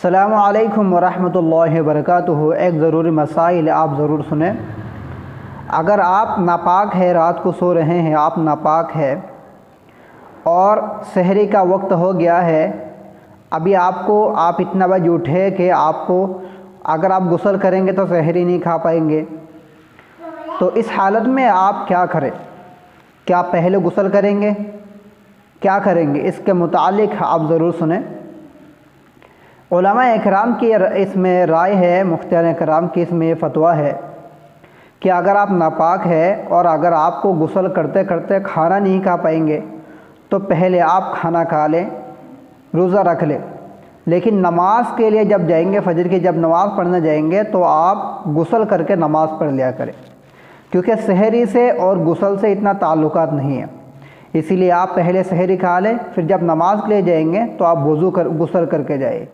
अस्सलामु अलैकुम वरहमतुल्लाहि वबरकातुहू। एक ज़रूरी मसाइल आप ज़रूर सुने। अगर आप नापाक है, रात को सो रहे हैं, आप नापाक है और सहरी का वक्त हो गया है, अभी आप इतना बजे उठे कि आपको अगर आप गुस्ल करेंगे तो सहरी नहीं खा पाएंगे। तो इस हालत में आप क्या करें? क्या पहले गुस्ल करेंगे? क्या करेंगे? इसके मुतालिक आप ज़रूर सुने। उलमा इकराम की इसमें राय है, मुफ्तियान इकराम की इसमें फ़तवा है कि अगर आप नापाक है और अगर आपको गुस्ल करते करते खाना नहीं खा पाएंगे तो पहले आप खाना खा लें, रोज़ा रख लें। लेकिन नमाज के लिए जब जाएंगे, फजर की जब नमाज़ पढ़ने जाएंगे तो आप गुस्ल करके नमाज़ पढ़ लिया करें, क्योंकि सहरी से और गुस्ल से इतना ताल्लुकात नहीं है। इसीलिए आप पहले सहरी खा लें, फिर जब नमाज के लिए जाएंगे तो आप गुस्ल करके जाए।